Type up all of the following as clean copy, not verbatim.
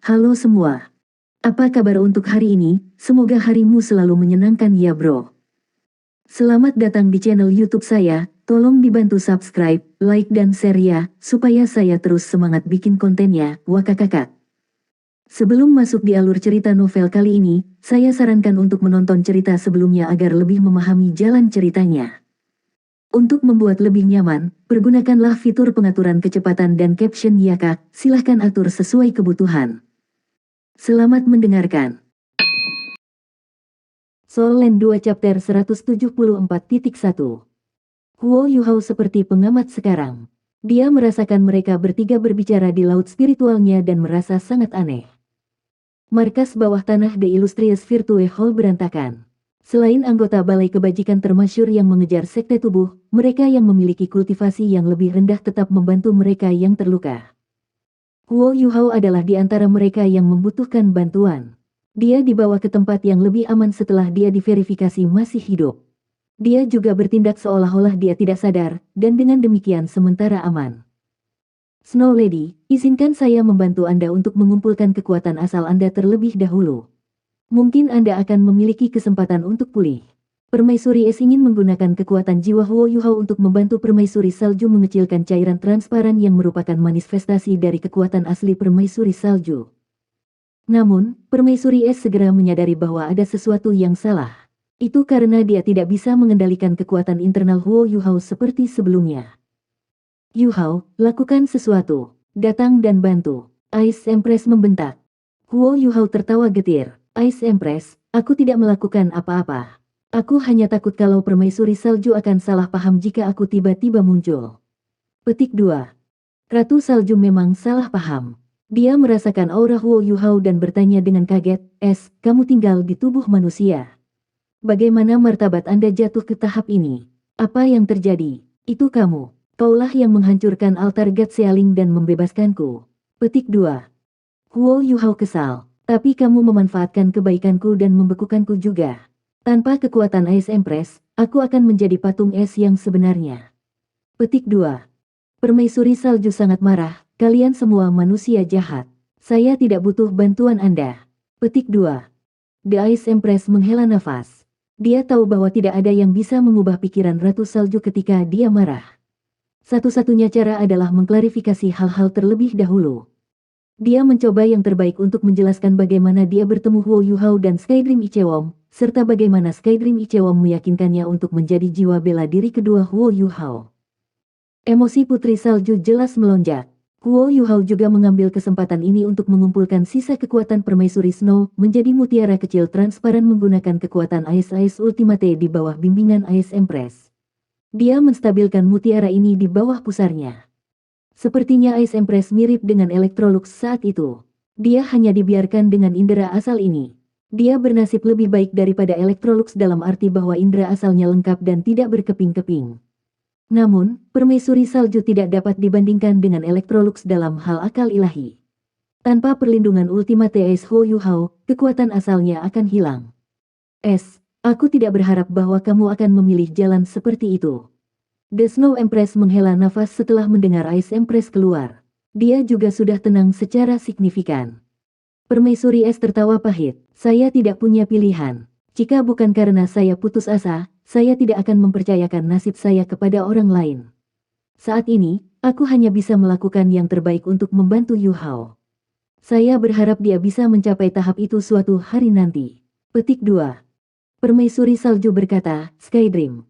Halo semua. Apa kabar untuk hari ini? Semoga harimu selalu menyenangkan ya bro. Selamat datang di channel YouTube saya. Tolong dibantu subscribe, like dan share ya, supaya saya terus semangat bikin kontennya. Wakakakak. Sebelum masuk di alur cerita novel kali ini, saya sarankan untuk menonton cerita sebelumnya agar lebih memahami jalan ceritanya. Untuk membuat lebih nyaman, pergunakanlah fitur pengaturan kecepatan dan caption ya kak, silahkan atur sesuai kebutuhan. Selamat mendengarkan. Soul Land 2 Chapter 174.1. Huo Yuhao seperti pengamat sekarang. Dia merasakan mereka bertiga berbicara di laut spiritualnya dan merasa sangat aneh. Markas bawah tanah The Illustrious Virtue Hall berantakan. Selain anggota balai kebajikan termasyur yang mengejar sekte tubuh, mereka yang memiliki kultivasi yang lebih rendah tetap membantu mereka yang terluka. Huo Yuhao adalah di antara mereka yang membutuhkan bantuan. Dia dibawa ke tempat yang lebih aman setelah dia diverifikasi masih hidup. Dia juga bertindak seolah-olah dia tidak sadar, dan dengan demikian sementara aman. Snow Lady, izinkan saya membantu Anda untuk mengumpulkan kekuatan asal Anda terlebih dahulu. Mungkin Anda akan memiliki kesempatan untuk pulih. Permaisuri Es ingin menggunakan kekuatan jiwa Huo Yuhao untuk membantu Permaisuri Salju mengecilkan cairan transparan yang merupakan manifestasi dari kekuatan asli Permaisuri Salju. Namun, Permaisuri Es segera menyadari bahwa ada sesuatu yang salah. Itu karena dia tidak bisa mengendalikan kekuatan internal Huo Yuhao seperti sebelumnya. Yuhao, lakukan sesuatu. Datang dan bantu. Ice Empress membentak. Huo Yuhao tertawa getir. Ice Empress, aku tidak melakukan apa-apa. Aku hanya takut kalau Permaisuri Salju akan salah paham jika aku tiba-tiba muncul. Petik 2. Ratu Salju memang salah paham. Dia merasakan aura Huo Yuhao dan bertanya dengan kaget, "Es, kamu tinggal di tubuh manusia. Bagaimana martabat Anda jatuh ke tahap ini? Apa yang terjadi? Itu kamu. Kaulah yang menghancurkan altar God Sealing dan membebaskanku." Petik 2. Huo Yuhao kesal. Tapi kamu memanfaatkan kebaikanku dan membekukanku juga. Tanpa kekuatan Ice Empress, aku akan menjadi patung es yang sebenarnya. Petik 2. Permaisuri Salju sangat marah. Kalian semua manusia jahat. Saya tidak butuh bantuan Anda. Petik 2. The Ice Empress menghela nafas. Dia tahu bahwa tidak ada yang bisa mengubah pikiran Ratu Salju ketika dia marah. Satu-satunya cara adalah mengklarifikasi hal-hal terlebih dahulu. Dia mencoba yang terbaik untuk menjelaskan bagaimana dia bertemu Huo Yuhao dan Skydream Ichewom, serta bagaimana Skydream Ichewom meyakinkannya untuk menjadi jiwa bela diri kedua Huo Yuhao. Emosi Putri Salju jelas melonjak. Huo Yuhao juga mengambil kesempatan ini untuk mengumpulkan sisa kekuatan Permaisuri Snow menjadi mutiara kecil transparan menggunakan kekuatan Ice Ultimate di bawah bimbingan Ice Empress. Dia menstabilkan mutiara ini di bawah pusarnya. Sepertinya Ice Empress mirip dengan Electrolux saat itu. Dia hanya dibiarkan dengan indera asal ini. Dia bernasib lebih baik daripada Electrolux dalam arti bahwa indera asalnya lengkap dan tidak berkeping-keping. Namun, Permaisuri Salju tidak dapat dibandingkan dengan Electrolux dalam hal akal ilahi. Tanpa perlindungan Ultimate Ice Huo Yuhao, kekuatan asalnya akan hilang. Aku tidak berharap bahwa kamu akan memilih jalan seperti itu. The Snow Empress menghela nafas setelah mendengar Ice Empress keluar. Dia juga sudah tenang secara signifikan. Permaisuri Es tertawa pahit. Saya tidak punya pilihan. Jika bukan karena saya putus asa, saya tidak akan mempercayakan nasib saya kepada orang lain. Saat ini, aku hanya bisa melakukan yang terbaik untuk membantu Yuhao. Saya berharap dia bisa mencapai tahap itu suatu hari nanti. Petik 2. Permaisuri Salju berkata, Skydream.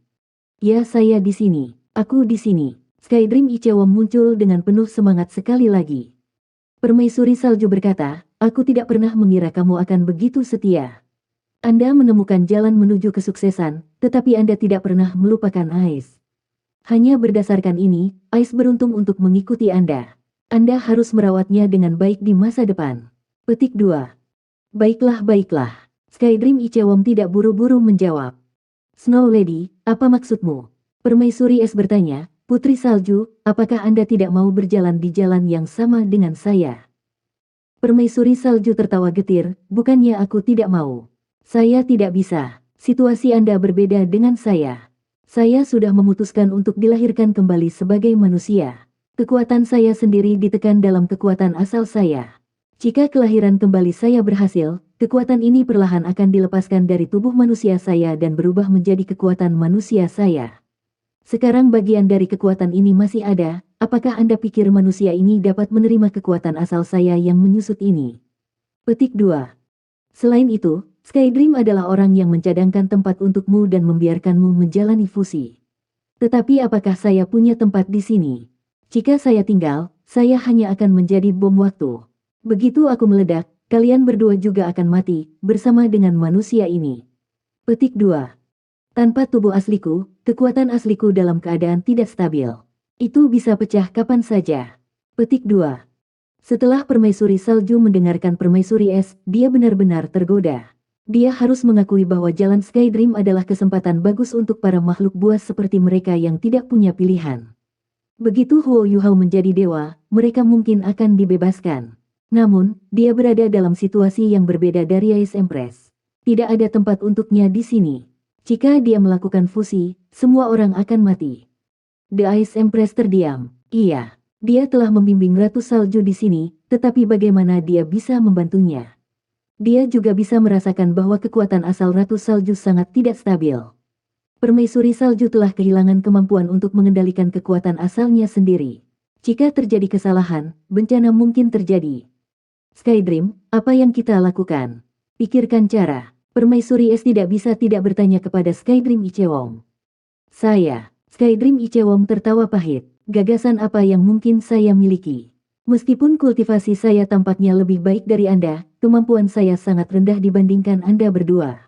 Ya, saya di sini. Aku di sini. Skydream Ichewom muncul dengan penuh semangat sekali lagi. Permaisuri Salju berkata, aku tidak pernah mengira kamu akan begitu setia. Anda menemukan jalan menuju kesuksesan, tetapi Anda tidak pernah melupakan Ice. Hanya berdasarkan ini, Ice beruntung untuk mengikuti Anda. Anda harus merawatnya dengan baik di masa depan. Petik 2. Baiklah. Skydream Ichewom tidak buru-buru menjawab. Snow Lady, apa maksudmu? Permaisuri Es bertanya, Putri Salju, apakah Anda tidak mau berjalan di jalan yang sama dengan saya? Permaisuri Salju tertawa getir, bukannya aku tidak mau. Saya tidak bisa. Situasi Anda berbeda dengan saya. Saya sudah memutuskan untuk dilahirkan kembali sebagai manusia. Kekuatan saya sendiri ditekan dalam kekuatan asal saya. Jika kelahiran kembali saya berhasil, kekuatan ini perlahan akan dilepaskan dari tubuh manusia saya dan berubah menjadi kekuatan manusia saya. Sekarang bagian dari kekuatan ini masih ada, apakah Anda pikir manusia ini dapat menerima kekuatan asal saya yang menyusut ini? Petik 2. Selain itu, Skydream adalah orang yang mencadangkan tempat untukmu dan membiarkanmu menjalani fusi. Tetapi apakah saya punya tempat di sini? Jika saya tinggal, saya hanya akan menjadi bom waktu. Begitu aku meledak, kalian berdua juga akan mati, bersama dengan manusia ini. Petik 2. Tanpa tubuh asliku, kekuatan asliku dalam keadaan tidak stabil. Itu bisa pecah kapan saja. Petik 2. Setelah Permaisuri Salju mendengarkan Permaisuri Es, dia benar-benar tergoda. Dia harus mengakui bahwa jalan Skydream adalah kesempatan bagus untuk para makhluk buas seperti mereka yang tidak punya pilihan. Begitu Huo Yuhao menjadi dewa, mereka mungkin akan dibebaskan. Namun, dia berada dalam situasi yang berbeda dari Ice Empress. Tidak ada tempat untuknya di sini. Jika dia melakukan fusi, semua orang akan mati. The Ice Empress terdiam. Iya. Dia telah membimbing Ratu Salju di sini, tetapi bagaimana dia bisa membantunya? Dia juga bisa merasakan bahwa kekuatan asal Ratu Salju sangat tidak stabil. Permaisuri Salju telah kehilangan kemampuan untuk mengendalikan kekuatan asalnya sendiri. Jika terjadi kesalahan, bencana mungkin terjadi. Skydream, apa yang kita lakukan? Pikirkan cara. Permaisuri Es tidak bisa tidak bertanya kepada Skydream Ichewong. Skydream Ichewong tertawa pahit. Gagasan apa yang mungkin saya miliki? Meskipun kultivasi saya tampaknya lebih baik dari Anda, kemampuan saya sangat rendah dibandingkan Anda berdua.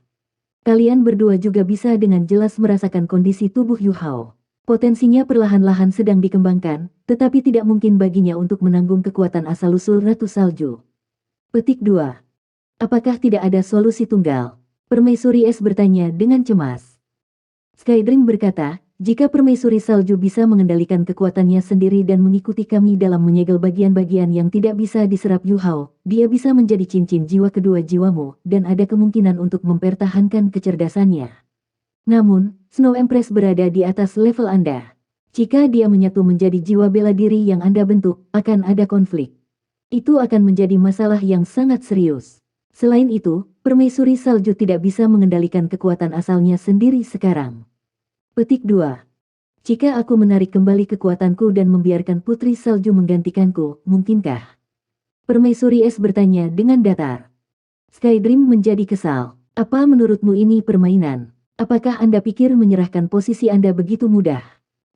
Kalian berdua juga bisa dengan jelas merasakan kondisi tubuh Yu Hao. Potensinya perlahan-lahan sedang dikembangkan, tetapi tidak mungkin baginya untuk menanggung kekuatan asal-usul Ratu Salju. Petik 2. Apakah tidak ada solusi tunggal? Permaisuri Es bertanya dengan cemas. Skydream berkata, jika Permaisuri Salju bisa mengendalikan kekuatannya sendiri dan mengikuti kami dalam menyegel bagian-bagian yang tidak bisa diserap Yu Hao, dia bisa menjadi cincin jiwa kedua jiwamu, dan ada kemungkinan untuk mempertahankan kecerdasannya. Namun, Snow Empress berada di atas level Anda. Jika dia menyatu menjadi jiwa bela diri yang Anda bentuk, akan ada konflik. Itu akan menjadi masalah yang sangat serius. Selain itu, Permaisuri Salju tidak bisa mengendalikan kekuatan asalnya sendiri sekarang. Petik 2. Jika aku menarik kembali kekuatanku dan membiarkan Putri Salju menggantikanku, mungkinkah? Permaisuri Es bertanya dengan datar. Skydream menjadi kesal. Apa menurutmu ini permainan? Apakah Anda pikir menyerahkan posisi Anda begitu mudah?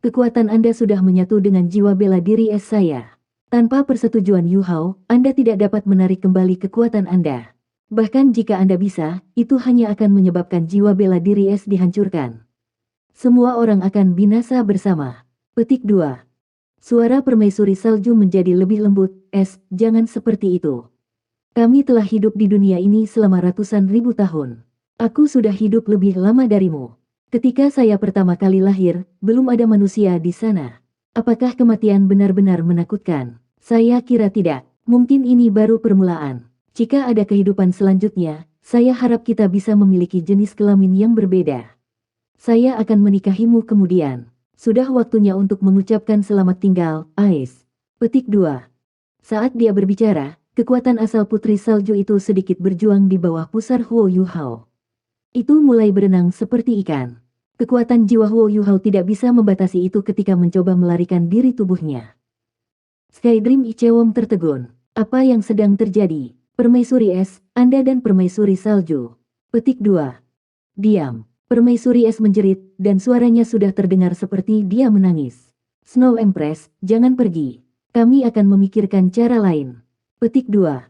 Kekuatan Anda sudah menyatu dengan jiwa bela diri Es saya. Tanpa persetujuan Yu Hao, Anda tidak dapat menarik kembali kekuatan Anda. Bahkan jika Anda bisa, itu hanya akan menyebabkan jiwa bela diri Es dihancurkan. Semua orang akan binasa bersama. Petik 2. Suara Permaisuri Salju menjadi lebih lembut. Es, jangan seperti itu. Kami telah hidup di dunia ini selama ratusan ribu tahun. Aku sudah hidup lebih lama darimu. Ketika saya pertama kali lahir, belum ada manusia di sana. Apakah kematian benar-benar menakutkan? Saya kira tidak. Mungkin ini baru permulaan. Jika ada kehidupan selanjutnya, saya harap kita bisa memiliki jenis kelamin yang berbeda. Saya akan menikahimu kemudian. Sudah waktunya untuk mengucapkan selamat tinggal, Ice. Petik 2. Saat dia berbicara, kekuatan asal Putri Salju itu sedikit berjuang di bawah pusar Huo Yu Hao. Itu mulai berenang seperti ikan. Kekuatan jiwa Huo Yu Hao tidak bisa membatasi itu ketika mencoba melarikan diri tubuhnya. Skydream Ichewong tertegun. Apa yang sedang terjadi? Permaisuri Es, Anda dan Permaisuri Salju. Petik 2. Diam. Permaisuri Es menjerit, dan suaranya sudah terdengar seperti dia menangis. Snow Empress, jangan pergi. Kami akan memikirkan cara lain. Petik 2.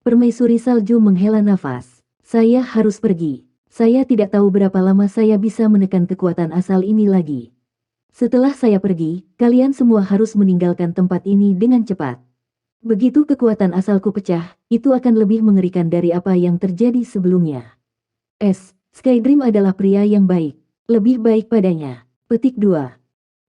Permaisuri Salju menghela nafas. Saya harus pergi. Saya tidak tahu berapa lama saya bisa menekan kekuatan asal ini lagi. Setelah saya pergi, kalian semua harus meninggalkan tempat ini dengan cepat. Begitu kekuatan asalku pecah, itu akan lebih mengerikan dari apa yang terjadi sebelumnya. Skydream adalah pria yang baik. Lebih baik padanya. Petik 2.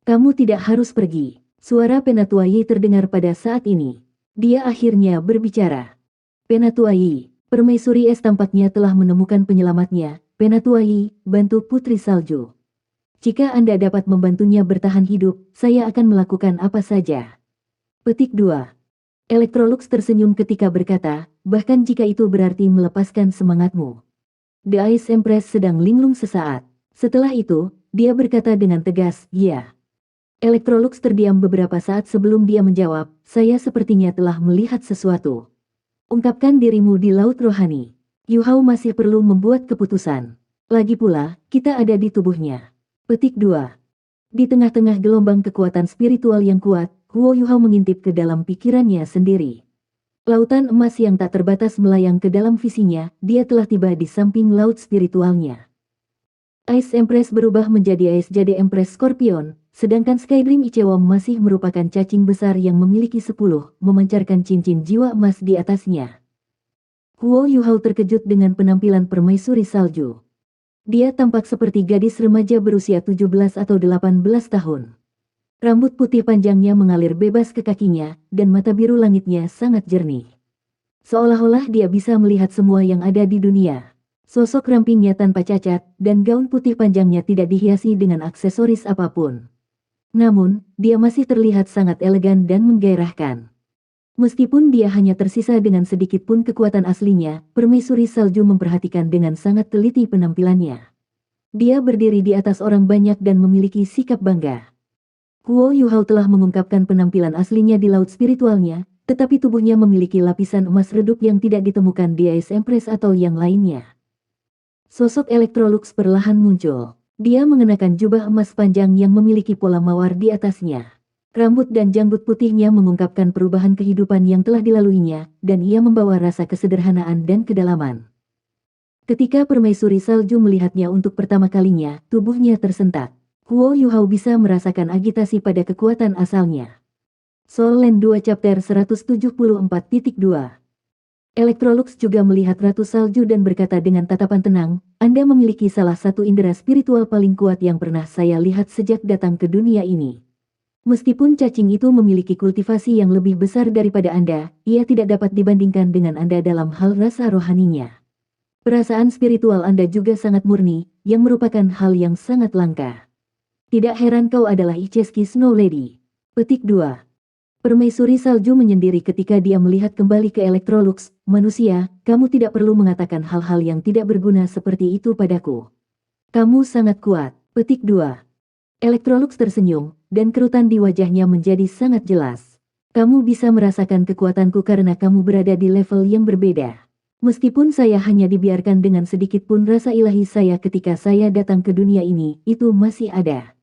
Kamu tidak harus pergi. Suara Penatua Yi terdengar pada saat ini. Dia akhirnya berbicara. Penatua Yi, Permaisuri Es tampaknya telah menemukan penyelamatnya. Penatua Yi, bantu Putri Salju. Jika Anda dapat membantunya bertahan hidup, saya akan melakukan apa saja. Petik 2. Electrolux tersenyum ketika berkata, bahkan jika itu berarti melepaskan semangatmu. The Ice Empress sedang linglung sesaat. Setelah itu, dia berkata dengan tegas, ya. Electrolux terdiam beberapa saat sebelum dia menjawab, saya sepertinya telah melihat sesuatu. Ungkapkan dirimu di Laut Rohani. Yu Hao masih perlu membuat keputusan. Lagi pula, kita ada di tubuhnya. Petik 2. Di tengah-tengah gelombang kekuatan spiritual yang kuat, Huo Yu Hao mengintip ke dalam pikirannya sendiri. Lautan emas yang tak terbatas melayang ke dalam visinya, dia telah tiba di samping laut spiritualnya. Ice Empress berubah menjadi Ice Jade Empress Scorpion, sedangkan Skydream Ichewam masih merupakan cacing besar yang memiliki 10, memancarkan cincin jiwa emas di atasnya. Huo Yu Hao terkejut dengan penampilan permaisuri salju. Dia tampak seperti gadis remaja berusia 17 atau 18 tahun. Rambut putih panjangnya mengalir bebas ke kakinya, dan mata biru langitnya sangat jernih. Seolah-olah dia bisa melihat semua yang ada di dunia. Sosok rampingnya tanpa cacat, dan gaun putih panjangnya tidak dihiasi dengan aksesoris apapun. Namun, dia masih terlihat sangat elegan dan menggairahkan. Meskipun dia hanya tersisa dengan sedikit pun kekuatan aslinya, permaisuri salju memperhatikan dengan sangat teliti penampilannya. Dia berdiri di atas orang banyak dan memiliki sikap bangga. Huo Yu Hao telah mengungkapkan penampilan aslinya di laut spiritualnya, tetapi tubuhnya memiliki lapisan emas redup yang tidak ditemukan di Ice Empress atau yang lainnya. Sosok Electrolux perlahan muncul. Dia mengenakan jubah emas panjang yang memiliki pola mawar di atasnya. Rambut dan janggut putihnya mengungkapkan perubahan kehidupan yang telah dilaluinya, dan ia membawa rasa kesederhanaan dan kedalaman. Ketika permaisuri salju melihatnya untuk pertama kalinya, tubuhnya tersentak. Huo Yu Hao bisa merasakan agitasi pada kekuatan asalnya. Soul Land 2 Chapter 174.2. Electrolux juga melihat Ratu Salju dan berkata dengan tatapan tenang, Anda memiliki salah satu indera spiritual paling kuat yang pernah saya lihat sejak datang ke dunia ini. Meskipun cacing itu memiliki kultivasi yang lebih besar daripada Anda, ia tidak dapat dibandingkan dengan Anda dalam hal rasa rohaninya. Perasaan spiritual Anda juga sangat murni, yang merupakan hal yang sangat langka. Tidak heran kau adalah Icheski Snow Lady. Petik 2. Permaisuri salju menyendiri ketika dia melihat kembali ke Electrolux, manusia, kamu tidak perlu mengatakan hal-hal yang tidak berguna seperti itu padaku. Kamu sangat kuat. Petik 2. Electrolux tersenyum, dan kerutan di wajahnya menjadi sangat jelas. Kamu bisa merasakan kekuatanku karena kamu berada di level yang berbeda. Meskipun saya hanya dibiarkan dengan sedikit pun rasa ilahi saya ketika saya datang ke dunia ini, itu masih ada.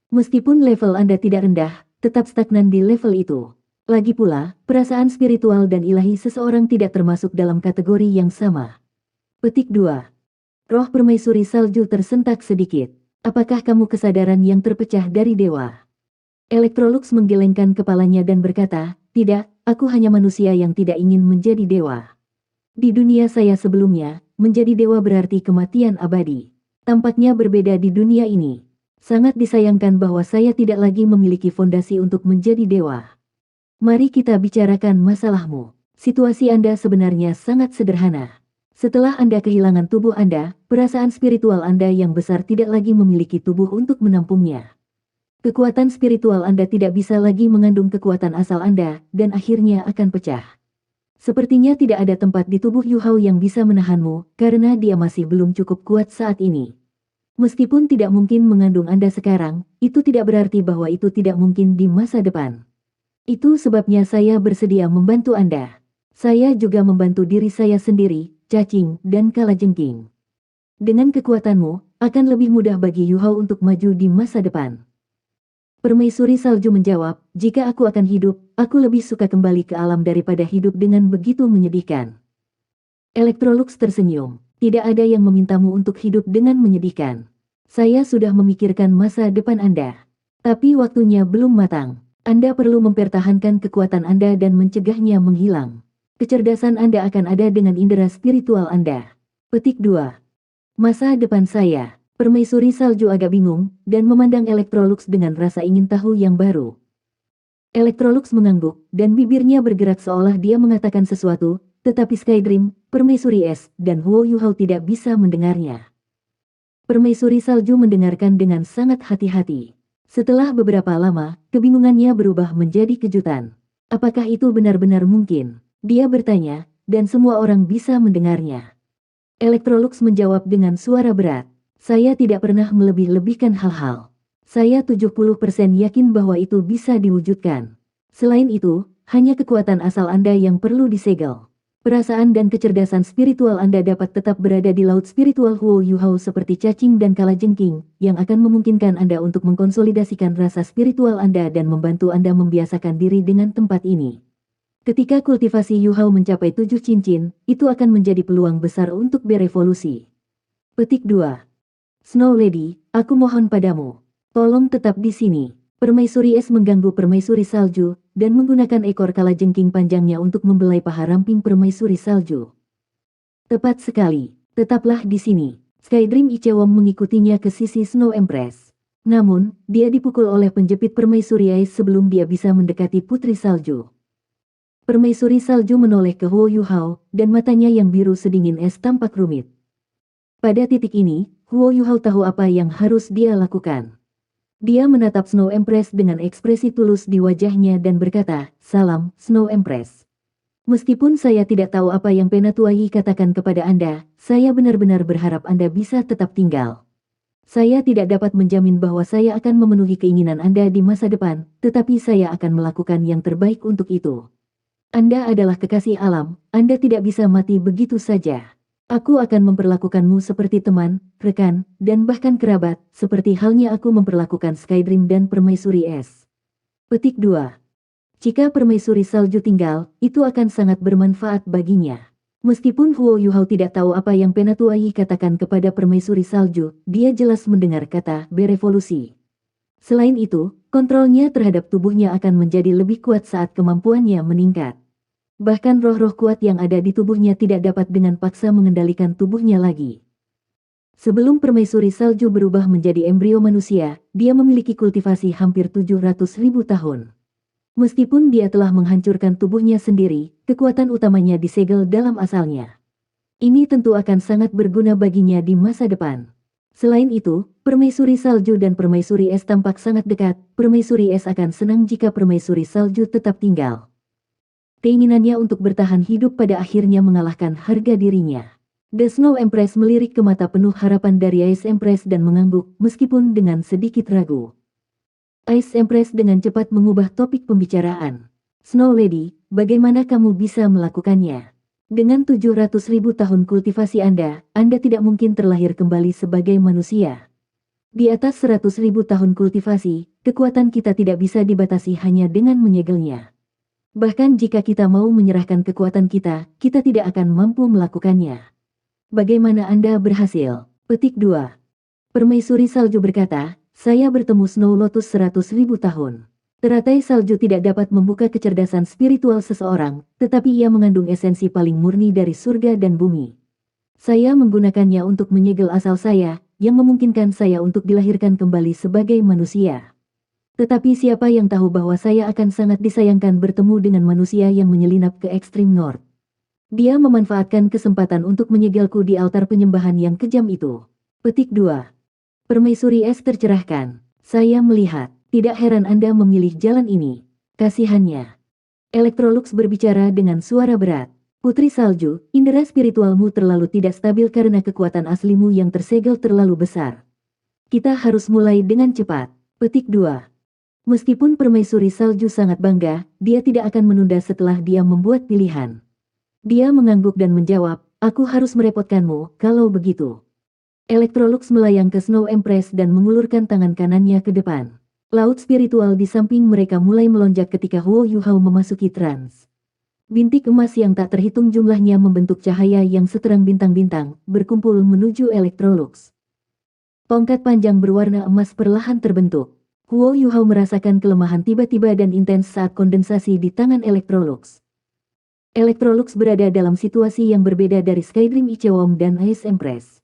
Meskipun level Anda tidak rendah, tetap stagnan di level itu. Lagi pula, perasaan spiritual dan ilahi seseorang tidak termasuk dalam kategori yang sama. Petik 2. Roh permaisuri salju tersentak sedikit. Apakah kamu kesadaran yang terpecah dari dewa? Electrolux menggelengkan kepalanya dan berkata, tidak, aku hanya manusia yang tidak ingin menjadi dewa. Di dunia saya sebelumnya, menjadi dewa berarti kematian abadi. Tampaknya berbeda di dunia ini. Sangat disayangkan bahwa saya tidak lagi memiliki fondasi untuk menjadi dewa. Mari kita bicarakan masalahmu. Situasi Anda sebenarnya sangat sederhana. Setelah Anda kehilangan tubuh Anda, perasaan spiritual Anda yang besar tidak lagi memiliki tubuh untuk menampungnya. Kekuatan spiritual Anda tidak bisa lagi mengandung kekuatan asal Anda, dan akhirnya akan pecah. Sepertinya tidak ada tempat di tubuh Yu Hao yang bisa menahanmu, karena dia masih belum cukup kuat saat ini. Meskipun tidak mungkin mengandung Anda sekarang, itu tidak berarti bahwa itu tidak mungkin di masa depan. Itu sebabnya saya bersedia membantu Anda. Saya juga membantu diri saya sendiri, cacing, dan kalajengking. Dengan kekuatanmu, akan lebih mudah bagi Yu Hao untuk maju di masa depan. Permaisuri salju menjawab, jika aku akan hidup, aku lebih suka kembali ke alam daripada hidup dengan begitu menyedihkan. Electrolux tersenyum, tidak ada yang memintamu untuk hidup dengan menyedihkan. Saya sudah memikirkan masa depan Anda. Tapi waktunya belum matang. Anda perlu mempertahankan kekuatan Anda dan mencegahnya menghilang. Kecerdasan Anda akan ada dengan indera spiritual Anda. Petik 2. Masa depan saya. Permaisuri salju agak bingung, dan memandang Electrolux dengan rasa ingin tahu yang baru. Electrolux mengangguk, dan bibirnya bergerak seolah dia mengatakan sesuatu, tetapi Skydream, Permaisuri Es, dan Huo Yu Hao tidak bisa mendengarnya. Permaisuri salju mendengarkan dengan sangat hati-hati. Setelah beberapa lama, kebingungannya berubah menjadi kejutan. Apakah itu benar-benar mungkin? Dia bertanya, dan semua orang bisa mendengarnya. Electrolux menjawab dengan suara berat. Saya tidak pernah melebih-lebihkan hal-hal. Saya 70% yakin bahwa itu bisa diwujudkan. Selain itu, hanya kekuatan asal Anda yang perlu disegel. Perasaan dan kecerdasan spiritual Anda dapat tetap berada di laut spiritual Huo Yuhao seperti cacing dan kalajengking, yang akan memungkinkan Anda untuk mengkonsolidasikan rasa spiritual Anda dan membantu Anda membiasakan diri dengan tempat ini. Ketika kultivasi Yuhao mencapai 7 cincin, itu akan menjadi peluang besar untuk berevolusi. Petik 2. Snow Lady, aku mohon padamu. Tolong tetap di sini. Permaisuri es mengganggu permaisuri salju, dan menggunakan ekor kalajengking panjangnya untuk membelai paha ramping permaisuri salju. Tepat sekali. Tetaplah di sini. Skydream Ichewon mengikutinya ke sisi Snow Empress. Namun, dia dipukul oleh penjepit permaisuri es sebelum dia bisa mendekati putri salju. Permaisuri salju menoleh ke Huo Yuhao, dan matanya yang biru sedingin es tampak rumit. Pada titik ini, Huo Yuhao tahu apa yang harus dia lakukan. Dia menatap Snow Empress dengan ekspresi tulus di wajahnya dan berkata, "Salam, Snow Empress. Meskipun saya tidak tahu apa yang Penatuai katakan kepada Anda, saya benar-benar berharap Anda bisa tetap tinggal. Saya tidak dapat menjamin bahwa saya akan memenuhi keinginan Anda di masa depan, tetapi saya akan melakukan yang terbaik untuk itu. Anda adalah kekasih alam, Anda tidak bisa mati begitu saja. Aku akan memperlakukanmu seperti teman, rekan, dan bahkan kerabat, seperti halnya aku memperlakukan Skydream dan Permaisuri Es." Petik 2. Jika Permaisuri Salju tinggal, itu akan sangat bermanfaat baginya. Meskipun Huo Yuhao tidak tahu apa yang Penatuai katakan kepada Permaisuri Salju, dia jelas mendengar kata berevolusi. Selain itu, kontrolnya terhadap tubuhnya akan menjadi lebih kuat saat kemampuannya meningkat. Bahkan roh-roh kuat yang ada di tubuhnya tidak dapat dengan paksa mengendalikan tubuhnya lagi. Sebelum permaisuri salju berubah menjadi embrio manusia, dia memiliki kultivasi hampir 700.000 tahun. Meskipun dia telah menghancurkan tubuhnya sendiri, kekuatan utamanya disegel dalam asalnya. Ini tentu akan sangat berguna baginya di masa depan. Selain itu, permaisuri salju dan permaisuri es tampak sangat dekat. Permaisuri es akan senang jika permaisuri salju tetap tinggal. Keinginannya untuk bertahan hidup pada akhirnya mengalahkan harga dirinya. The Snow Empress melirik ke mata penuh harapan dari Ice Empress dan mengangguk, meskipun dengan sedikit ragu. Ice Empress dengan cepat mengubah topik pembicaraan. "Snow Lady, bagaimana kamu bisa melakukannya? Dengan 700.000 tahun kultivasi Anda tidak mungkin terlahir kembali sebagai manusia. Di atas 100.000 tahun kultivasi, kekuatan kita tidak bisa dibatasi hanya dengan menyegelnya. Bahkan jika kita mau menyerahkan kekuatan kita, kita tidak akan mampu melakukannya. Bagaimana Anda berhasil?" Petik 2. Permaisuri salju berkata, "Saya bertemu Snow Lotus 100.000 tahun. Teratai salju tidak dapat membuka kecerdasan spiritual seseorang, tetapi ia mengandung esensi paling murni dari surga dan bumi. Saya menggunakannya untuk menyegel asal saya, yang memungkinkan saya untuk dilahirkan kembali sebagai manusia. Tetapi siapa yang tahu bahwa saya akan sangat disayangkan bertemu dengan manusia yang menyelinap ke ekstrim north. Dia memanfaatkan kesempatan untuk menyegelku di altar penyembahan yang kejam itu." Petik 2. Permaisuri es tercerahkan. "Saya melihat, tidak heran Anda memilih jalan ini. Kasihannya." Electrolux berbicara dengan suara berat. "Putri Salju, indera spiritualmu terlalu tidak stabil karena kekuatan aslimu yang tersegel terlalu besar. Kita harus mulai dengan cepat." Petik 2. Meskipun permaisuri salju sangat bangga, dia tidak akan menunda setelah dia membuat pilihan. Dia mengangguk dan menjawab, "Aku harus merepotkanmu, kalau begitu." Electrolux melayang ke Snow Empress dan mengulurkan tangan kanannya ke depan. Laut spiritual di samping mereka mulai melonjak ketika Huo Yuhao memasuki trans. Bintik emas yang tak terhitung jumlahnya membentuk cahaya yang seterang bintang-bintang, berkumpul menuju Electrolux. Tongkat panjang berwarna emas perlahan terbentuk. Huo Yuhao merasakan kelemahan tiba-tiba dan intens saat kondensasi di tangan Electrolux. Electrolux berada dalam situasi yang berbeda dari Skydream Ichewon dan Ice Empress.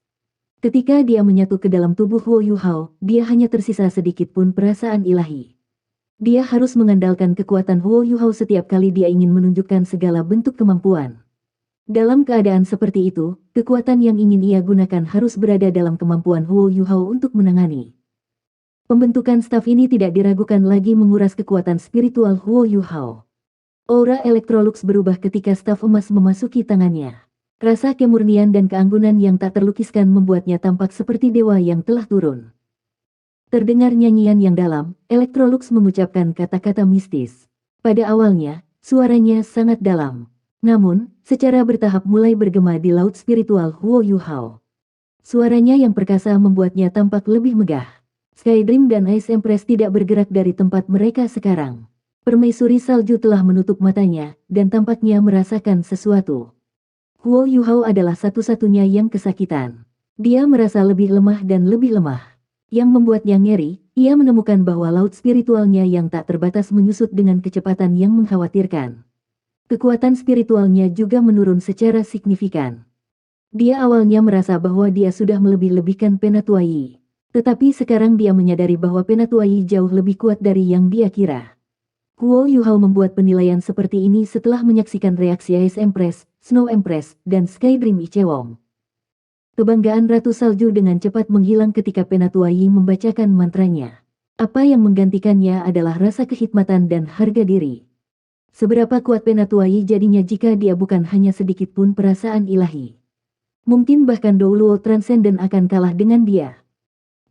Ketika dia menyatu ke dalam tubuh Huo Yuhao, dia hanya tersisa sedikit pun perasaan ilahi. Dia harus mengandalkan kekuatan Huo Yuhao setiap kali dia ingin menunjukkan segala bentuk kemampuan. Dalam keadaan seperti itu, kekuatan yang ingin ia gunakan harus berada dalam kemampuan Huo Yuhao untuk menangani. Pembentukan staf ini tidak diragukan lagi menguras kekuatan spiritual Huo Yuhao. Aura Electrolux berubah ketika staf emas memasuki tangannya. Rasa kemurnian dan keanggunan yang tak terlukiskan membuatnya tampak seperti dewa yang telah turun. Terdengar nyanyian yang dalam, Electrolux mengucapkan kata-kata mistis. Pada awalnya, suaranya sangat dalam. Namun, secara bertahap mulai bergema di laut spiritual Huo Yuhao. Suaranya yang perkasa membuatnya tampak lebih megah. Skydream dan Ice Empress tidak bergerak dari tempat mereka sekarang. Permaisuri salju telah menutup matanya, dan tampaknya merasakan sesuatu. Huo Yuhao adalah satu-satunya yang kesakitan. Dia merasa lebih lemah dan lebih lemah. Yang membuatnya ngeri, ia menemukan bahwa laut spiritualnya yang tak terbatas menyusut dengan kecepatan yang mengkhawatirkan. Kekuatan spiritualnya juga menurun secara signifikan. Dia awalnya merasa bahwa dia sudah melebih-lebihkan Penatua Yi. Tetapi sekarang dia menyadari bahwa Penatua Yi jauh lebih kuat dari yang dia kira. Huo Yuhao membuat penilaian seperti ini setelah menyaksikan reaksi Ice Empress, Snow Empress, dan Skydream Ichewong. Kebanggaan Ratu Salju dengan cepat menghilang ketika Penatua Yi membacakan mantranya. Apa yang menggantikannya adalah rasa kehikmatan dan harga diri. Seberapa kuat Penatua Yi jadinya jika dia bukan hanya sedikit pun perasaan ilahi. Mungkin bahkan Douluo Transcendent akan kalah dengan dia.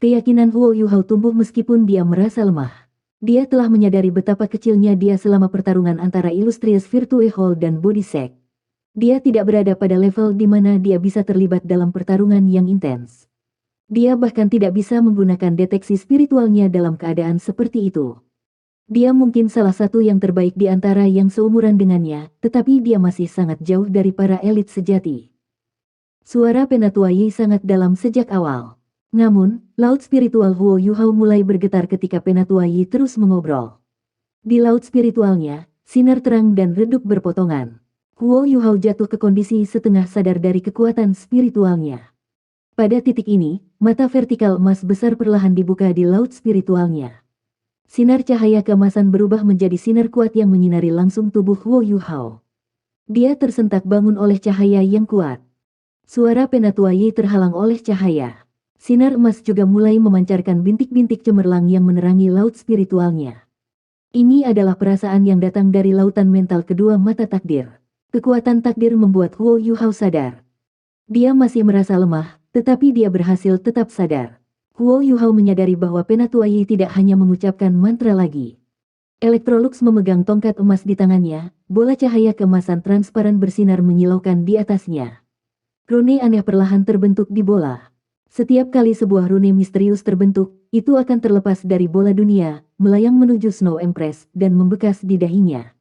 Keyakinan Huo Yuhao tumbuh meskipun dia merasa lemah. Dia telah menyadari betapa kecilnya dia selama pertarungan antara Illustrious Virtue Hall dan Body Sect. Dia tidak berada pada level di mana dia bisa terlibat dalam pertarungan yang intens. Dia bahkan tidak bisa menggunakan deteksi spiritualnya dalam keadaan seperti itu. Dia mungkin salah satu yang terbaik di antara yang seumuran dengannya, tetapi dia masih sangat jauh dari para elit sejati. Suara Penatua Yi sangat dalam sejak awal. Namun, laut spiritual Huo Yuhao mulai bergetar ketika Penatua Yi terus mengobrol. Di laut spiritualnya, sinar terang dan redup berpotongan. Huo Yuhao jatuh ke kondisi setengah sadar dari kekuatan spiritualnya. Pada titik ini, mata vertikal emas besar perlahan dibuka di laut spiritualnya. Sinar cahaya keemasan berubah menjadi sinar kuat yang menyinari langsung tubuh Huo Yuhao. Dia tersentak bangun oleh cahaya yang kuat. Suara Penatua Yi terhalang oleh cahaya. Sinar emas juga mulai memancarkan bintik-bintik cemerlang yang menerangi laut spiritualnya. Ini adalah perasaan yang datang dari lautan mental kedua mata takdir. Kekuatan takdir membuat Huo Yuhao sadar. Dia masih merasa lemah, tetapi dia berhasil tetap sadar. Huo Yuhao menyadari bahwa Penatua Yi tidak hanya mengucapkan mantra lagi. Electrolux memegang tongkat emas di tangannya, bola cahaya keemasan transparan bersinar menyilaukan di atasnya. Rune aneh perlahan terbentuk di bola. Setiap kali sebuah rune misterius terbentuk, itu akan terlepas dari bola dunia, melayang menuju Snow Empress, dan membekas di dahinya.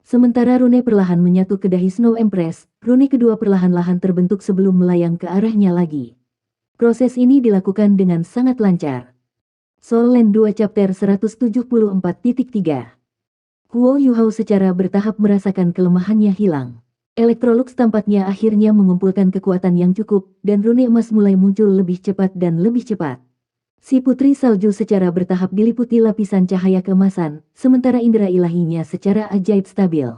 Sementara rune perlahan menyatu ke dahi Snow Empress, rune kedua perlahan-lahan terbentuk sebelum melayang ke arahnya lagi. Proses ini dilakukan dengan sangat lancar. Soul Land 2 Chapter 174.3 Huo Yuhao secara bertahap merasakan kelemahannya hilang. Electrolux tampaknya akhirnya mengumpulkan kekuatan yang cukup, dan rune emas mulai muncul lebih cepat dan lebih cepat. Si putri salju secara bertahap diliputi lapisan cahaya keemasan, sementara indera ilahinya secara ajaib stabil.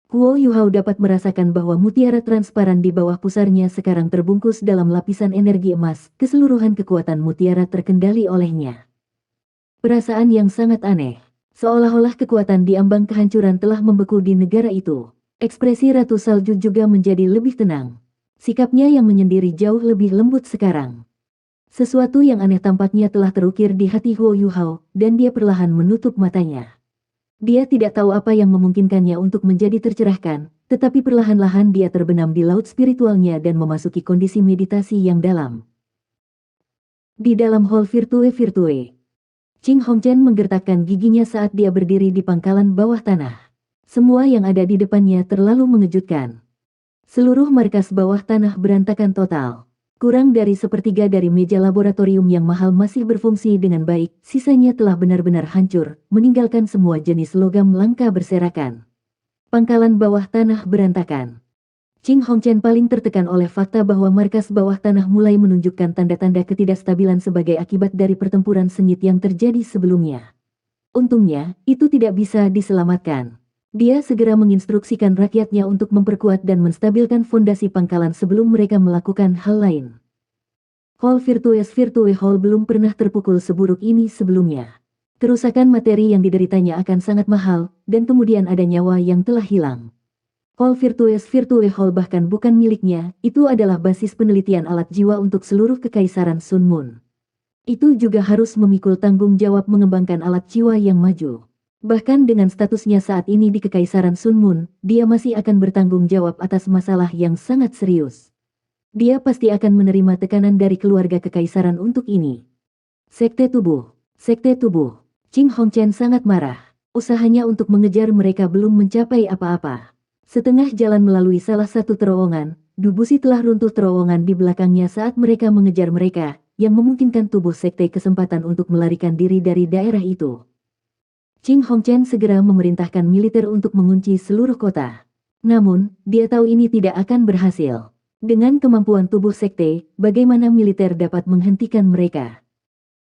Huo Yuhao dapat merasakan bahwa mutiara transparan di bawah pusarnya sekarang terbungkus dalam lapisan energi emas, keseluruhan kekuatan mutiara terkendali olehnya. Perasaan yang sangat aneh. Seolah-olah kekuatan di ambang kehancuran telah membeku di negara itu. Ekspresi Ratu Salju juga menjadi lebih tenang. Sikapnya yang menyendiri jauh lebih lembut sekarang. Sesuatu yang aneh tampaknya telah terukir di hati Huo Yuhao, dan dia perlahan menutup matanya. Dia tidak tahu apa yang memungkinkannya untuk menjadi tercerahkan, tetapi perlahan-lahan dia terbenam di laut spiritualnya dan memasuki kondisi meditasi yang dalam. Di dalam hall Virtue, Qing Hongchen menggertakkan giginya saat dia berdiri di pangkalan bawah tanah. Semua yang ada di depannya terlalu mengejutkan. Seluruh markas bawah tanah berantakan total. Kurang dari sepertiga dari meja laboratorium yang mahal masih berfungsi dengan baik, sisanya telah benar-benar hancur, meninggalkan semua jenis logam langka berserakan. Pangkalan bawah tanah berantakan. Qing Hongchen paling tertekan oleh fakta bahwa markas bawah tanah mulai menunjukkan tanda-tanda ketidakstabilan sebagai akibat dari pertempuran sengit yang terjadi sebelumnya. Untungnya, itu tidak bisa diselamatkan. Dia segera menginstruksikan rakyatnya untuk memperkuat dan menstabilkan fondasi pangkalan sebelum mereka melakukan hal lain. Hall Virtue Hall belum pernah terpukul seburuk ini sebelumnya. Kerusakan materi yang dideritanya akan sangat mahal, dan kemudian ada nyawa yang telah hilang. Hall Virtues Virtue Hall bahkan bukan miliknya, itu adalah basis penelitian alat jiwa untuk seluruh kekaisaran Sun Moon. Itu juga harus memikul tanggung jawab mengembangkan alat jiwa yang maju. Bahkan dengan statusnya saat ini di kekaisaran Sun Moon, dia masih akan bertanggung jawab atas masalah yang sangat serius. Dia pasti akan menerima tekanan dari keluarga kekaisaran untuk ini. Sekte Tubuh. Sekte Tubuh. Ching Hongchen sangat marah. Usahanya untuk mengejar mereka belum mencapai apa-apa. Setengah jalan melalui salah satu terowongan, Dubusi telah runtuh terowongan di belakangnya saat mereka mengejar mereka, yang memungkinkan tubuh sekte kesempatan untuk melarikan diri dari daerah itu. Ching Hongchen segera memerintahkan militer untuk mengunci seluruh kota. Namun, dia tahu ini tidak akan berhasil. Dengan kemampuan tubuh sekte, bagaimana militer dapat menghentikan mereka?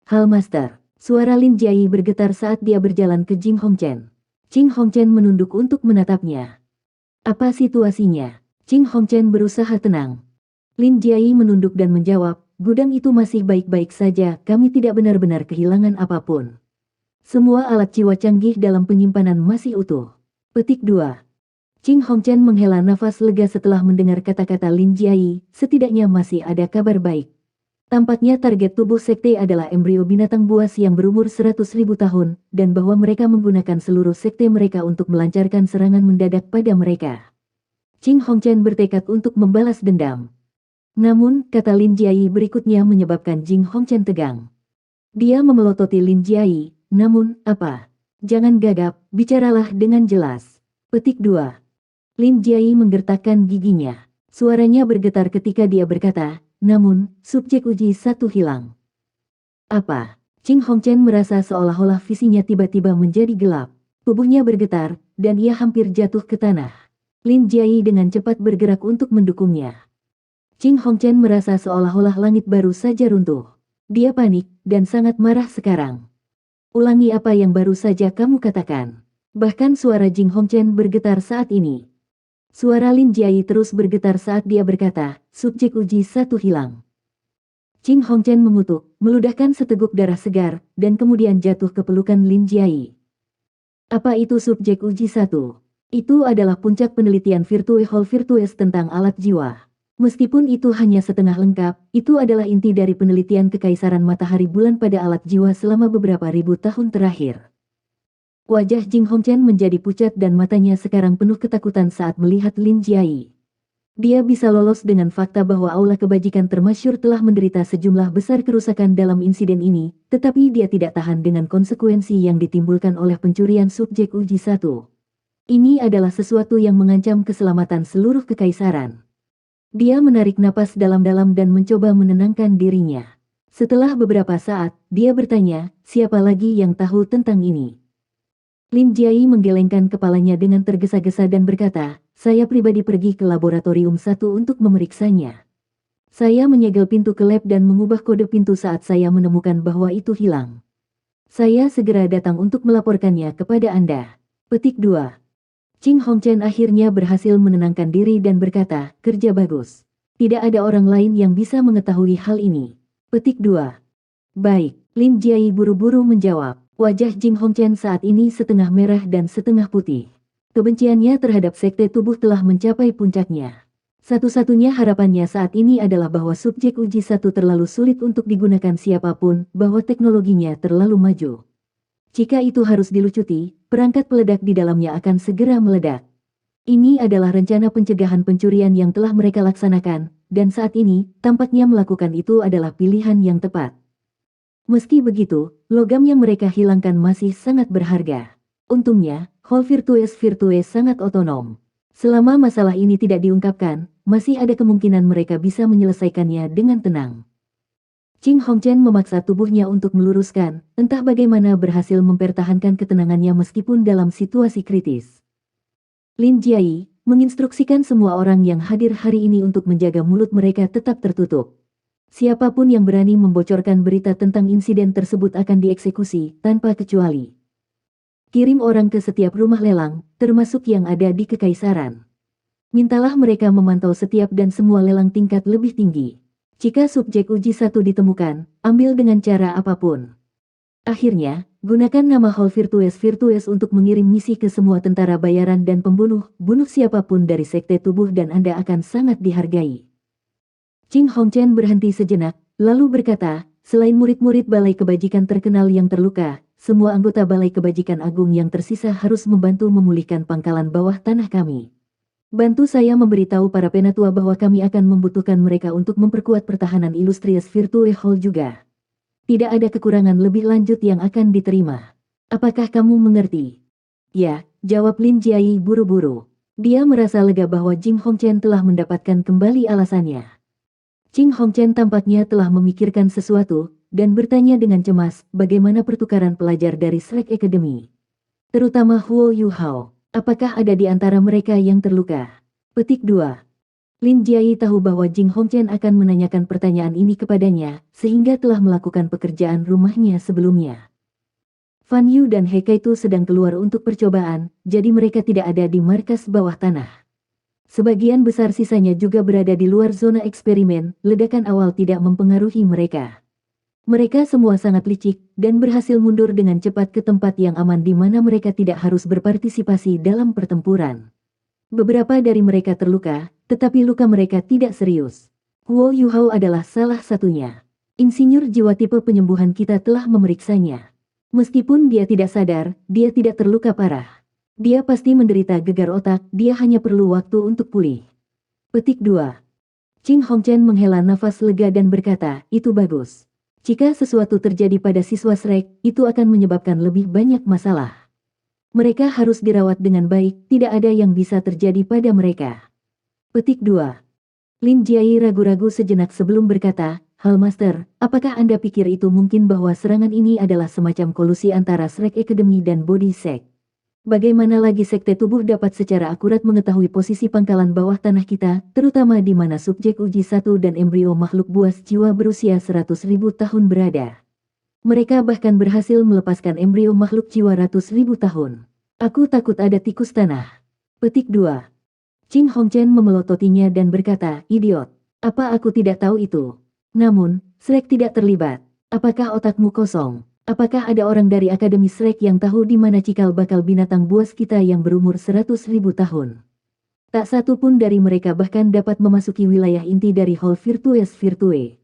Hal Master. Suara Lin Jiayi bergetar saat dia berjalan ke Ching Hongchen. Ching Hongchen menunduk untuk menatapnya. Apa situasinya? Ching Hongchen berusaha tenang. Lin Jiayi menunduk dan menjawab, gudang itu masih baik-baik saja, kami tidak benar-benar kehilangan apapun. Semua alat jiwa canggih dalam penyimpanan masih utuh. Petik 2. Ching Hongchen menghela nafas lega setelah mendengar kata-kata Lin Jiayi, setidaknya masih ada kabar baik. Tampaknya target tubuh sekte adalah embrio binatang buas yang berumur 100.000 tahun, dan bahwa mereka menggunakan seluruh sekte mereka untuk melancarkan serangan mendadak pada mereka. Ching Hongchen bertekad untuk membalas dendam. Namun, kata Lin Jiayi berikutnya menyebabkan Ching Hongchen tegang. Dia memelototi Lin Jiayi, namun, apa? Jangan gagap, bicaralah dengan jelas. Petik 2. Lin Jiayi menggertakkan giginya. Suaranya bergetar ketika dia berkata, namun, subjek uji satu hilang. Apa? Ching Hongchen merasa seolah-olah visinya tiba-tiba menjadi gelap. Tubuhnya bergetar, dan ia hampir jatuh ke tanah. Lin Jiayi dengan cepat bergerak untuk mendukungnya. Ching Hongchen merasa seolah-olah langit baru saja runtuh. Dia panik, dan sangat marah sekarang. Ulangi apa yang baru saja kamu katakan. Bahkan suara Ching Hongchen bergetar saat ini. Suara Lin Jiayi terus bergetar saat dia berkata, subjek uji satu hilang. Ching Hongchen mengutuk, meludahkan seteguk darah segar, dan kemudian jatuh ke pelukan Lin Jiayi. Apa itu subjek uji satu? Itu adalah puncak penelitian Virtue Hall Virtues tentang alat jiwa. Meskipun itu hanya setengah lengkap, itu adalah inti dari penelitian kekaisaran matahari bulan pada alat jiwa selama beberapa ribu tahun terakhir. Wajah Ching Hongchen menjadi pucat dan matanya sekarang penuh ketakutan saat melihat Lin Jiayi. Dia bisa lolos dengan fakta bahwa aula kebajikan termasyhur telah menderita sejumlah besar kerusakan dalam insiden ini, tetapi dia tidak tahan dengan konsekuensi yang ditimbulkan oleh pencurian subjek uji satu. Ini adalah sesuatu yang mengancam keselamatan seluruh kekaisaran. Dia menarik napas dalam-dalam dan mencoba menenangkan dirinya. Setelah beberapa saat, dia bertanya, siapa lagi yang tahu tentang ini? Lin Jiayi menggelengkan kepalanya dengan tergesa-gesa dan berkata, saya pribadi pergi ke laboratorium 1 untuk memeriksanya. Saya menyegel pintu ke lab dan mengubah kode pintu saat saya menemukan bahwa itu hilang. Saya segera datang untuk melaporkannya kepada Anda. Petik 2. Ching Hongchen akhirnya berhasil menenangkan diri dan berkata, kerja bagus. Tidak ada orang lain yang bisa mengetahui hal ini. Petik 2. Baik, Lin Jiayi buru-buru menjawab. Wajah Ching Hongchen saat ini setengah merah dan setengah putih. Kebenciannya terhadap sekte tubuh telah mencapai puncaknya. Satu-satunya harapannya saat ini adalah bahwa subjek uji satu terlalu sulit untuk digunakan siapapun, bahwa teknologinya terlalu maju. Jika itu harus dilucuti, perangkat peledak di dalamnya akan segera meledak. Ini adalah rencana pencegahan pencurian yang telah mereka laksanakan, dan saat ini, tampaknya melakukan itu adalah pilihan yang tepat. Meski begitu, logam yang mereka hilangkan masih sangat berharga. Untungnya, Hall Virtues sangat otonom. Selama masalah ini tidak diungkapkan, masih ada kemungkinan mereka bisa menyelesaikannya dengan tenang. Ching Hongchen memaksa tubuhnya untuk meluruskan, entah bagaimana berhasil mempertahankan ketenangannya meskipun dalam situasi kritis. Lin Jiayi menginstruksikan semua orang yang hadir hari ini untuk menjaga mulut mereka tetap tertutup. Siapapun yang berani membocorkan berita tentang insiden tersebut akan dieksekusi, tanpa kecuali. Kirim orang ke setiap rumah lelang, termasuk yang ada di kekaisaran. Mintalah mereka memantau setiap dan semua lelang tingkat lebih tinggi. Jika subjek uji satu ditemukan, ambil dengan cara apapun. Akhirnya, Gunakan nama Hall Virtues untuk mengirim misi ke semua tentara bayaran dan pembunuh, bunuh siapapun dari sekte tubuh dan Anda akan sangat dihargai. Qing Hongchen berhenti sejenak, lalu berkata, selain murid-murid Balai Kebajikan terkenal yang terluka, semua anggota Balai Kebajikan Agung yang tersisa harus membantu memulihkan pangkalan bawah tanah kami. Bantu saya memberitahu para penatua bahwa kami akan membutuhkan mereka untuk memperkuat pertahanan Illustrious Virtue Hall juga. Tidak ada kekurangan lebih lanjut yang akan diterima. Apakah kamu mengerti? Ya, jawab Lin Jiai buru-buru. Dia merasa lega bahwa Jing Hongchen telah mendapatkan kembali alasannya. Qing Hongchen tampaknya telah memikirkan sesuatu, dan bertanya dengan cemas, bagaimana pertukaran pelajar dari Slack Academy? Terutama Huo Yuhao. Apakah ada di antara mereka yang terluka? Petik 2. Lin Jiai tahu bahwa Jing Hongchen akan menanyakan pertanyaan ini kepadanya, sehingga telah melakukan pekerjaan rumahnya sebelumnya. Fan Yu dan He Kaitu sedang keluar untuk percobaan, jadi mereka tidak ada di markas bawah tanah. Sebagian besar sisanya juga berada di luar zona eksperimen, ledakan awal tidak mempengaruhi mereka. Mereka semua sangat licik, dan berhasil mundur dengan cepat ke tempat yang aman di mana mereka tidak harus berpartisipasi dalam pertempuran. Beberapa dari mereka terluka, tetapi luka mereka tidak serius. Huo Yuhao adalah salah satunya. Insinyur jiwa tipe penyembuhan kita telah memeriksanya. Meskipun dia tidak sadar, dia tidak terluka parah. Dia pasti menderita gegar otak, dia hanya perlu waktu untuk pulih. Petik 2. Qing Hongchen menghela nafas lega dan berkata, itu bagus. Jika sesuatu terjadi pada siswa Shrek, itu akan menyebabkan lebih banyak masalah. Mereka harus dirawat dengan baik, tidak ada yang bisa terjadi pada mereka. Petik 2. Lin Jiai ragu-ragu sejenak sebelum berkata, Hallmaster, apakah Anda pikir itu mungkin bahwa serangan ini adalah semacam kolusi antara Shrek Academy dan Body Sect? Bagaimana lagi sekte tubuh dapat secara akurat mengetahui posisi pangkalan bawah tanah kita, terutama di mana subjek uji 1 dan embrio makhluk buas jiwa berusia 100.000 tahun berada? Mereka bahkan berhasil melepaskan embrio makhluk jiwa ratus ribu tahun. Aku takut ada tikus tanah. Petik 2. Qing Hongchen memelototinya dan berkata, idiot. Apa aku tidak tahu itu? Namun, Shrek tidak terlibat. Apakah otakmu kosong? Apakah ada orang dari Akademi Shrek yang tahu di mana cikal bakal binatang buas kita yang berumur 100.000 tahun? Tak satu pun dari mereka bahkan dapat memasuki wilayah inti dari Hall Virtues Virtue.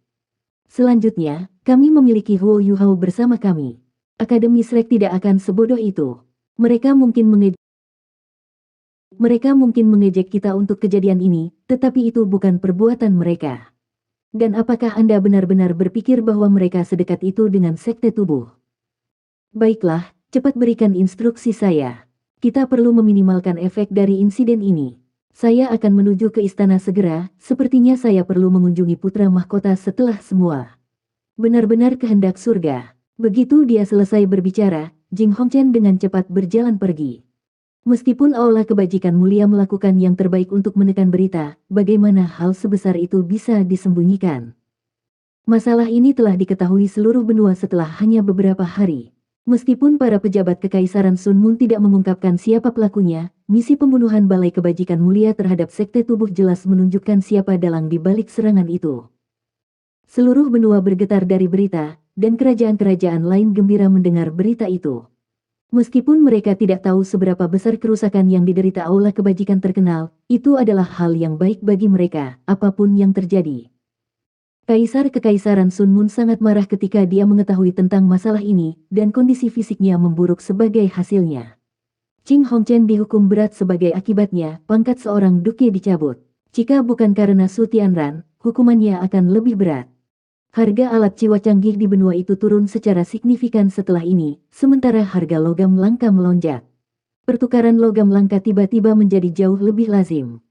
Selanjutnya, kami memiliki Huo Yuhao bersama kami. Akademi Shrek tidak akan sebodoh itu. Mereka mungkin mengejek kita untuk kejadian ini, tetapi itu bukan perbuatan mereka. Dan apakah Anda benar-benar berpikir bahwa mereka sedekat itu dengan sekte tubuh? Baiklah, cepat berikan instruksi saya. Kita perlu meminimalkan efek dari insiden ini. Saya akan menuju ke istana segera, sepertinya saya perlu mengunjungi putra mahkota setelah semua. Benar-benar kehendak surga. Begitu dia selesai berbicara, Jing Hongchen dengan cepat berjalan pergi. Meskipun Aula Kebajikan Mulia melakukan yang terbaik untuk menekan berita, bagaimana hal sebesar itu bisa disembunyikan? Masalah ini telah diketahui seluruh benua setelah hanya beberapa hari. Meskipun para pejabat Kekaisaran Sun Moon tidak mengungkapkan siapa pelakunya, misi pembunuhan Balai Kebajikan Mulia terhadap sekte tubuh jelas menunjukkan siapa dalang di balik serangan itu. Seluruh benua bergetar dari berita, dan kerajaan-kerajaan lain gembira mendengar berita itu. Meskipun mereka tidak tahu seberapa besar kerusakan yang diderita Aula Kebajikan terkenal, itu adalah hal yang baik bagi mereka, apapun yang terjadi. Kaisar Kekaisaran Sun Moon sangat marah ketika dia mengetahui tentang masalah ini, dan kondisi fisiknya memburuk sebagai hasilnya. Qing Hongchen dihukum berat sebagai akibatnya, pangkat seorang duke dicabut. Jika bukan karena Su Tianran, hukumannya akan lebih berat. Harga alat jiwa canggih di benua itu turun secara signifikan setelah ini, sementara harga logam langka melonjak. Pertukaran logam langka tiba-tiba menjadi jauh lebih lazim.